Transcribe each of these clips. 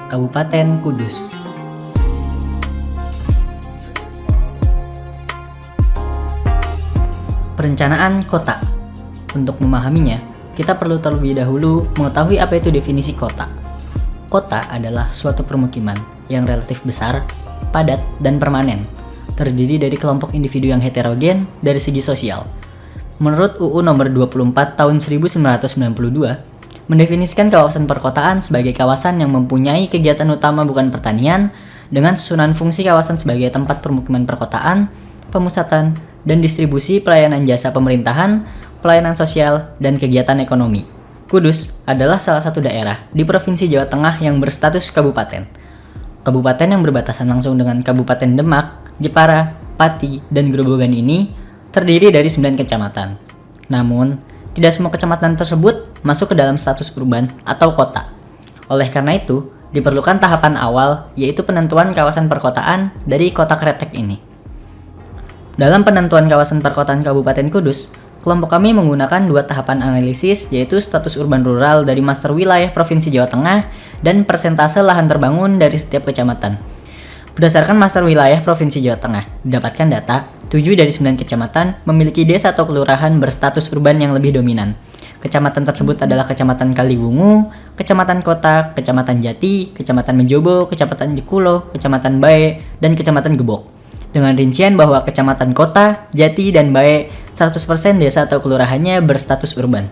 Kabupaten Kudus. Perencanaan kota. Untuk memahaminya, kita perlu terlebih dahulu mengetahui apa itu definisi kota. Kota adalah suatu permukiman yang relatif besar, padat, dan permanen, terdiri dari kelompok individu yang heterogen dari segi sosial. Menurut UU Nomor 24 Tahun 1992, mendefinisikan kawasan perkotaan sebagai kawasan yang mempunyai kegiatan utama bukan pertanian, dengan susunan fungsi kawasan sebagai tempat permukiman perkotaan, pemusatan, dan distribusi pelayanan jasa pemerintahan, pelayanan sosial, dan kegiatan ekonomi. Kudus adalah salah satu daerah di Provinsi Jawa Tengah yang berstatus kabupaten. Kabupaten yang berbatasan langsung dengan Kabupaten Demak, Jepara, Pati, dan Grobogan ini terdiri dari 9 kecamatan. Namun, tidak semua kecamatan tersebut masuk ke dalam status urban atau kota. Oleh karena itu, diperlukan tahapan awal, yaitu penentuan kawasan perkotaan dari kota kretek ini. Dalam penentuan kawasan perkotaan Kabupaten Kudus, kelompok kami menggunakan 2 tahapan analisis, yaitu status urban rural dari Master Wilayah Provinsi Jawa Tengah dan persentase lahan terbangun dari setiap kecamatan. Berdasarkan Master Wilayah Provinsi Jawa Tengah, didapatkan data 7 dari 9 kecamatan memiliki desa atau kelurahan berstatus urban yang lebih dominan. Kecamatan tersebut adalah Kecamatan Kaliwungu, Kecamatan Kota, Kecamatan Jati, Kecamatan Menjobo, Kecamatan Jekulo, Kecamatan Bae, dan Kecamatan Gebok. Dengan rincian bahwa Kecamatan Kota, Jati, dan Bae 100% desa atau kelurahannya berstatus urban.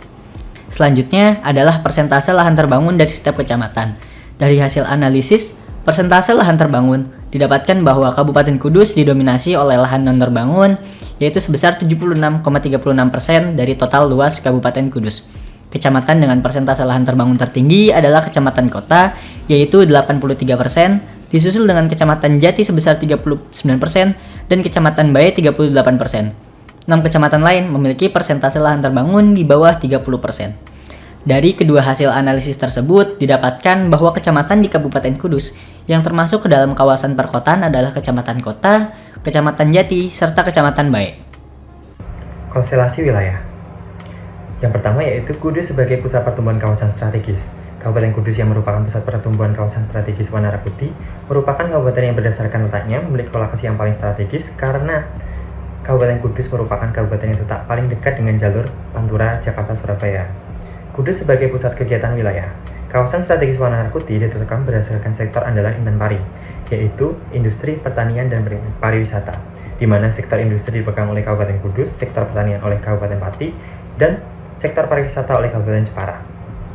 Selanjutnya adalah persentase lahan terbangun dari setiap kecamatan. Dari hasil analisis, persentase lahan terbangun didapatkan bahwa Kabupaten Kudus didominasi oleh lahan non terbangun, yaitu sebesar 76,36% dari total luas Kabupaten Kudus. Kecamatan dengan persentase lahan terbangun tertinggi adalah Kecamatan Kota, yaitu 83%, disusul dengan Kecamatan Jati sebesar 39%, dan Kecamatan Bae 38%. 6 kecamatan lain memiliki persentase lahan terbangun di bawah 30%. Dari kedua hasil analisis tersebut, didapatkan bahwa kecamatan di Kabupaten Kudus yang termasuk ke dalam kawasan perkotaan adalah Kecamatan Kota, Kecamatan Jati, serta Kecamatan Bae. Konstelasi wilayah. Yang pertama yaitu Kudus sebagai pusat pertumbuhan kawasan strategis. Kabupaten Kudus yang merupakan pusat pertumbuhan kawasan strategis Wanara Putih merupakan kabupaten yang berdasarkan letaknya memiliki lokasi yang paling strategis karena Kabupaten Kudus merupakan kabupaten yang terletak paling dekat dengan jalur Pantura Jakarta-Surabaya. Kudus sebagai pusat kegiatan wilayah. Kawasan strategis Wanara Putih ditetapkan berdasarkan sektor andalan Intan Pari, yaitu industri, pertanian, dan pariwisata, di mana sektor industri dipegang oleh Kabupaten Kudus, sektor pertanian oleh Kabupaten Pati, dan sektor pariwisata oleh Kabupaten Jepara.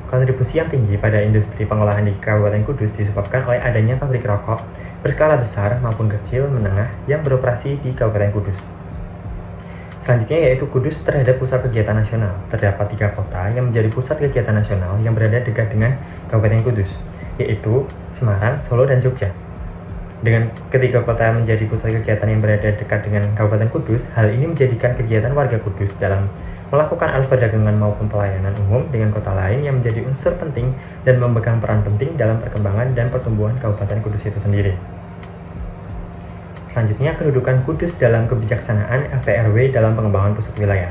Kontribusi yang tinggi pada industri pengolahan di Kabupaten Kudus disebabkan oleh adanya pabrik rokok berskala besar maupun kecil menengah yang beroperasi di Kabupaten Kudus. Selanjutnya yaitu Kudus terhadap pusat kegiatan nasional. Terdapat 3 kota yang menjadi pusat kegiatan nasional yang berada dekat dengan Kabupaten Kudus, yaitu Semarang, Solo, dan Jogja. Dengan ketiga kota menjadi pusat kegiatan yang berada dekat dengan Kabupaten Kudus, hal ini menjadikan kegiatan warga Kudus dalam melakukan arus perdagangan maupun pelayanan umum dengan kota lain yang menjadi unsur penting dan memegang peran penting dalam perkembangan dan pertumbuhan Kabupaten Kudus itu sendiri. Selanjutnya, kedudukan Kudus dalam kebijaksanaan LPRW dalam pengembangan pusat wilayah.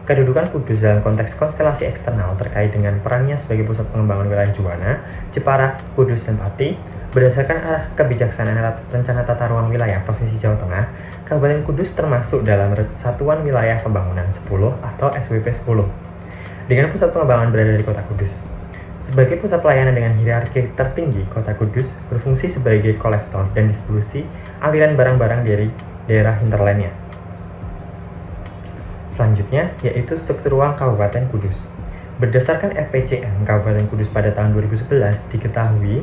Kedudukan Kudus dalam konteks konstelasi eksternal terkait dengan perannya sebagai pusat pengembangan wilayah Juwana, Jepara, Kudus, dan Pati. Berdasarkan arah kebijaksanaan rencana tata ruang wilayah Provinsi Jawa Tengah, Kabupaten Kudus termasuk dalam Satuan Wilayah Pembangunan 10 atau SWP 10, dengan pusat pengembangan berada di Kota Kudus. Sebagai pusat pelayanan dengan hierarki tertinggi, Kota Kudus berfungsi sebagai kolektor dan distribusi aliran barang-barang dari daerah hinterlandnya. Selanjutnya, yaitu struktur ruang Kabupaten Kudus. Berdasarkan RPJM Kabupaten Kudus pada tahun 2011, diketahui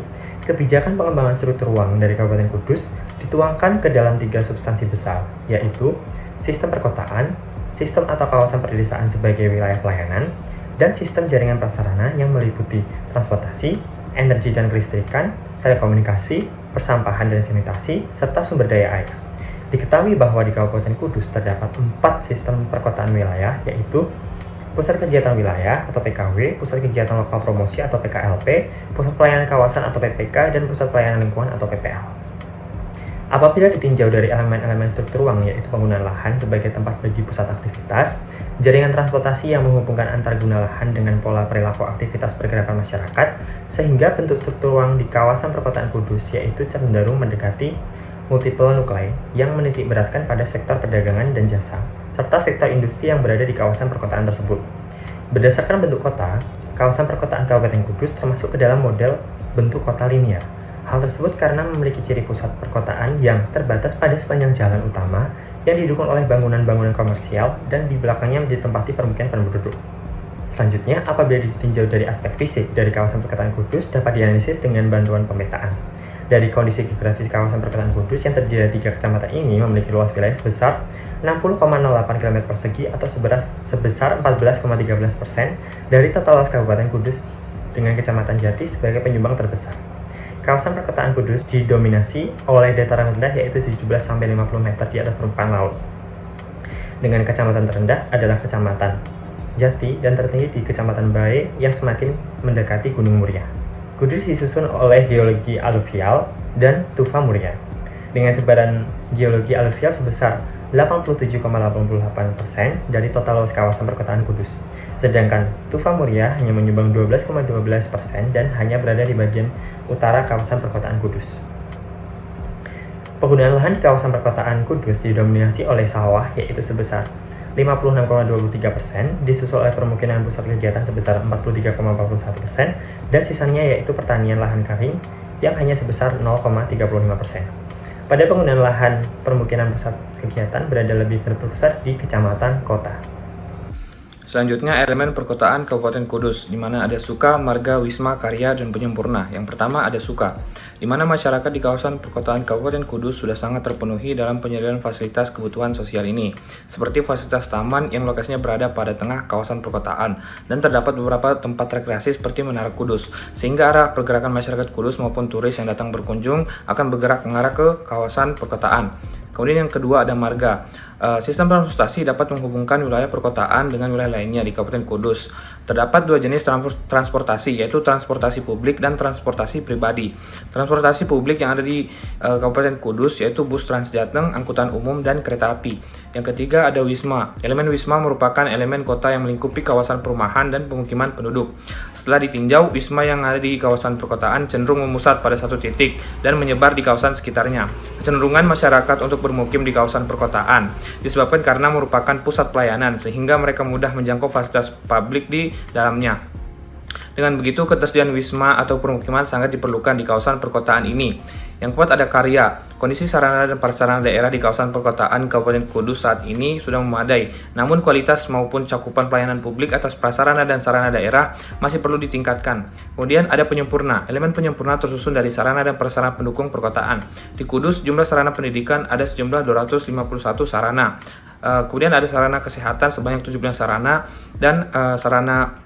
kebijakan pengembangan struktur ruang dari Kabupaten Kudus dituangkan ke dalam 3 substansi besar, yaitu sistem perkotaan, sistem atau kawasan perdesaan sebagai wilayah pelayanan, dan sistem jaringan prasarana yang meliputi transportasi, energi dan kelistrikan, telekomunikasi, persampahan dan sanitasi, serta sumber daya air. Diketahui bahwa di Kabupaten Kudus terdapat 4 sistem perkotaan wilayah, yaitu Pusat Kegiatan Wilayah atau PKW, Pusat Kegiatan Lokal Promosi atau PKLP, Pusat Pelayanan Kawasan atau PPK, dan Pusat Pelayanan Lingkungan atau PPL. Apabila ditinjau dari elemen-elemen struktur ruang, yaitu penggunaan lahan sebagai tempat bagi pusat aktivitas, jaringan transportasi yang menghubungkan antar guna lahan dengan pola perilaku aktivitas pergerakan masyarakat, sehingga bentuk struktur ruang di kawasan perkotaan Kudus yaitu cenderung mendekati multiple nuklei yang menitik beratkan pada sektor perdagangan dan jasa, serta sektor industri yang berada di kawasan perkotaan tersebut. Berdasarkan bentuk kota, kawasan perkotaan Kabupaten Kudus termasuk ke dalam model bentuk kota linear. Hal tersebut karena memiliki ciri pusat perkotaan yang terbatas pada sepanjang jalan utama yang didukung oleh bangunan-bangunan komersial dan di belakangnya ditempati permukiman penduduk. Selanjutnya, apabila ditinjau dari aspek fisik dari kawasan perkotaan Kudus dapat dianalisis dengan bantuan pemetaan. Dari kondisi geografis kawasan perkotaan Kudus yang terdiri dari 3 kecamatan ini memiliki luas wilayah sebesar 60,08 km persegi atau sebesar 14,13% dari total luas Kabupaten Kudus dengan Kecamatan Jati sebagai penyumbang terbesar. Kawasan perkotaan Kudus didominasi oleh dataran rendah yaitu 17-50 meter di atas permukaan laut. Dengan kecamatan terendah adalah Kecamatan Jati dan tertinggi di Kecamatan Bae yang semakin mendekati Gunung Muria. Kudus disusun oleh geologi aluvial dan tufa muria dengan sebaran geologi aluvial sebesar 87,88% dari total luas kawasan perkotaan Kudus. Sedangkan tufa muria hanya menyumbang 12,12% dan hanya berada di bagian utara kawasan perkotaan Kudus. Penggunaan lahan di kawasan perkotaan Kudus didominasi oleh sawah yaitu sebesar 56,23%, disusul oleh permukiman pusat kegiatan sebesar 43,41% dan sisanya yaitu pertanian lahan kering yang hanya sebesar 0,35%. Pada penggunaan lahan, permukiman pusat kegiatan berada lebih berpusat di kecamatan kota. Selanjutnya elemen perkotaan Kabupaten Kudus, di mana ada Suka, Marga, Wisma, Karya, dan Penyempurna. Yang pertama ada Suka, di mana masyarakat di kawasan perkotaan Kabupaten Kudus sudah sangat terpenuhi dalam penyediaan fasilitas kebutuhan sosial ini, seperti fasilitas taman yang lokasinya berada pada tengah kawasan perkotaan, dan terdapat beberapa tempat rekreasi seperti Menara Kudus, sehingga arah pergerakan masyarakat Kudus maupun turis yang datang berkunjung akan bergerak mengarah ke kawasan perkotaan. Kemudian yang kedua ada Marga. Sistem transportasi dapat menghubungkan wilayah perkotaan dengan wilayah lainnya di Kabupaten Kudus. Terdapat 2 jenis transportasi, yaitu transportasi publik dan transportasi pribadi. Transportasi publik yang ada di Kabupaten Kudus yaitu bus Transjateng, angkutan umum, dan kereta api. Yang ketiga ada Wisma. Elemen Wisma merupakan elemen kota yang melingkupi kawasan perumahan dan pemukiman penduduk. Setelah ditinjau, Wisma yang ada di kawasan perkotaan cenderung memusat pada satu titik dan menyebar di kawasan sekitarnya. Kecenderungan masyarakat untuk bermukim di kawasan perkotaan disebabkan karena merupakan pusat pelayanan sehingga mereka mudah menjangkau fasilitas publik di dalamnya. Dengan begitu, ketersediaan wisma atau permukiman sangat diperlukan di kawasan perkotaan ini. Yang keempat ada Karya. Kondisi sarana dan prasarana daerah di kawasan perkotaan Kabupaten Kudus saat ini sudah memadai, namun kualitas maupun cakupan pelayanan publik atas prasarana dan sarana daerah masih perlu ditingkatkan. Kemudian ada Penyempurna. Elemen penyempurna tersusun dari sarana dan prasarana pendukung perkotaan. Di Kudus, jumlah sarana pendidikan ada sejumlah 251 sarana. Kemudian ada sarana kesehatan sebanyak 17 sarana dan sarana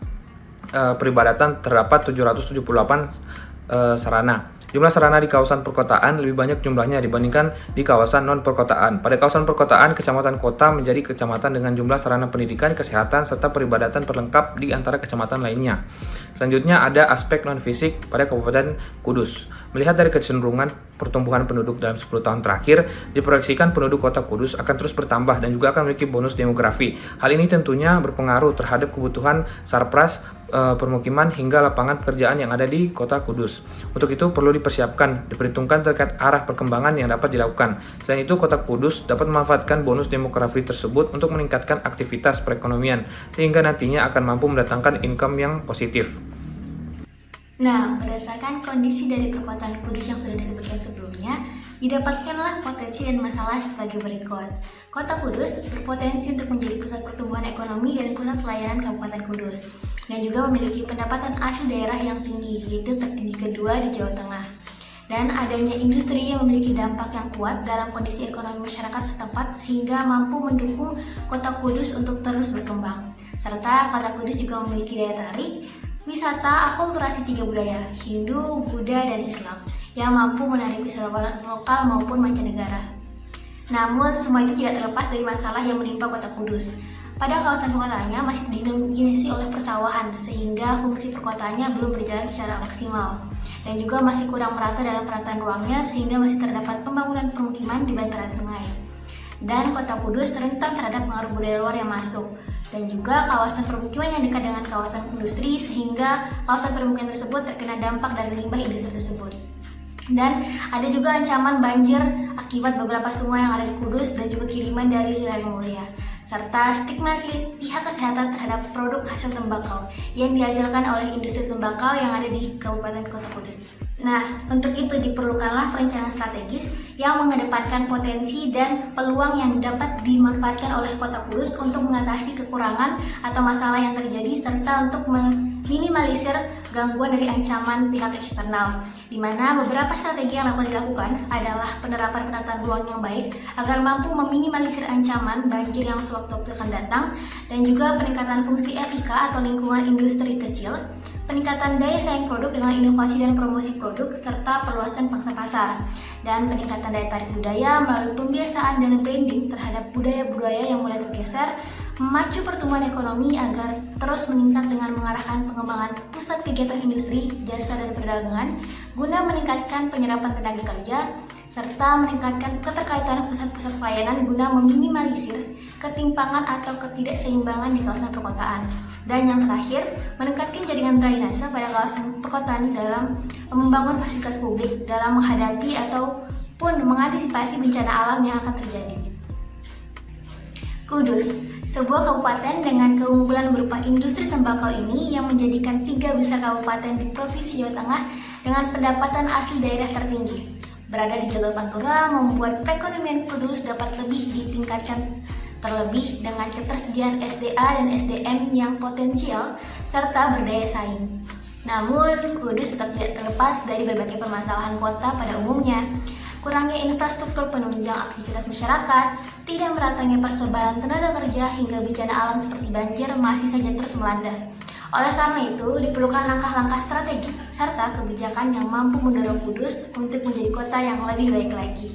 peribadatan terdapat 778 sarana. Jumlah sarana di kawasan perkotaan lebih banyak jumlahnya dibandingkan di kawasan non-perkotaan. Pada kawasan perkotaan, kecamatan kota menjadi kecamatan dengan jumlah sarana pendidikan, kesehatan, serta peribadatan terlengkap di antara kecamatan lainnya. Selanjutnya ada aspek non-fisik pada Kabupaten Kudus. Melihat dari kecenderungan pertumbuhan penduduk dalam 10 tahun terakhir, diproyeksikan penduduk kota Kudus akan terus bertambah dan juga akan memiliki bonus demografi. Hal ini tentunya berpengaruh terhadap kebutuhan sarpras, permukiman hingga lapangan pekerjaan yang ada di kota Kudus. Untuk itu perlu dipersiapkan, diperhitungkan terkait arah perkembangan yang dapat dilakukan. Selain itu, kota Kudus dapat memanfaatkan bonus demografi tersebut untuk meningkatkan aktivitas perekonomian sehingga nantinya akan mampu mendatangkan income yang positif. Nah, berdasarkan kondisi dari perkotaan Kudus yang sudah disebutkan sebelumnya, didapatkanlah potensi dan masalah sebagai berikut. Kota Kudus berpotensi untuk menjadi pusat pertumbuhan ekonomi dan pusat pelayanan Kabupaten Kudus, dan juga memiliki pendapatan asli daerah yang tinggi, yaitu tertinggi kedua di Jawa Tengah. Dan adanya industri yang memiliki dampak yang kuat dalam kondisi ekonomi masyarakat setempat sehingga mampu mendukung Kota Kudus untuk terus berkembang. Serta Kota Kudus juga memiliki daya tarik wisata akulturasi 3 budaya, Hindu, Buddha, dan Islam, yang mampu menarik wisatawan lokal maupun mancanegara. Namun, semua itu tidak terlepas dari masalah yang menimpa Kota Kudus. Pada kawasan perkotaannya masih didominasi oleh persawahan, sehingga fungsi perkotaannya belum berjalan secara maksimal. dan juga masih kurang merata dalam penataan ruangnya sehingga masih terdapat pembangunan permukiman di bantaran sungai. Dan Kota Kudus rentan terhadap pengaruh budaya luar yang masuk, dan juga kawasan permukiman yang dekat dengan kawasan industri sehingga kawasan permukiman tersebut terkena dampak dari limbah industri tersebut. Dan ada juga ancaman banjir akibat beberapa sungai yang ada di Kudus dan juga kiriman dari Lereng Mulia, serta stigmatisasi pihak kesehatan terhadap produk hasil tembakau yang dihasilkan oleh industri tembakau yang ada di Kabupaten Kota Kudus. Nah, untuk itu diperlukanlah perencanaan strategis yang mengedepankan potensi dan peluang yang dapat dimanfaatkan oleh Kota Kudus untuk mengatasi kekurangan atau masalah yang terjadi serta untuk meminimalisir gangguan dari ancaman pihak eksternal, di mana beberapa strategi yang dapat dilakukan adalah penerapan penataan ruang yang baik agar mampu meminimalisir ancaman banjir yang sewaktu-waktu akan datang, dan juga peningkatan fungsi LIK atau lingkungan industri kecil, peningkatan daya saing produk dengan inovasi dan promosi produk, serta perluasan pangsa pasar, dan peningkatan daya tarik budaya melalui pembiasaan dan branding terhadap budaya-budaya yang mulai tergeser, memacu pertumbuhan ekonomi agar terus meningkat dengan mengarahkan pengembangan pusat kegiatan industri, jasa, dan perdagangan guna meningkatkan penyerapan tenaga kerja, serta meningkatkan keterkaitan pusat-pusat pelayanan guna meminimalisir ketimpangan atau ketidakseimbangan di kawasan perkotaan. Dan yang terakhir, meningkatkan jaringan drainase pada kawasan perkotaan dalam membangun fasilitas publik dalam menghadapi ataupun mengantisipasi bencana alam yang akan terjadi. Kudus, sebuah kabupaten dengan keunggulan berupa industri tembakau ini yang menjadikan 3 besar kabupaten di Provinsi Jawa Tengah dengan pendapatan asli daerah tertinggi. Berada di jalur Pantura membuat perekonomian Kudus dapat lebih ditingkatkan, terlebih dengan ketersediaan SDA dan SDM yang potensial serta berdaya saing. Namun, Kudus tetap tidak terlepas dari berbagai permasalahan kota pada umumnya. Kurangnya infrastruktur penunjang aktivitas masyarakat, tidak meratanya persebaran tenaga kerja hingga bencana alam seperti banjir masih saja terus melanda. Oleh karena itu, diperlukan langkah-langkah strategis serta kebijakan yang mampu mendorong Kudus untuk menjadi kota yang lebih baik lagi.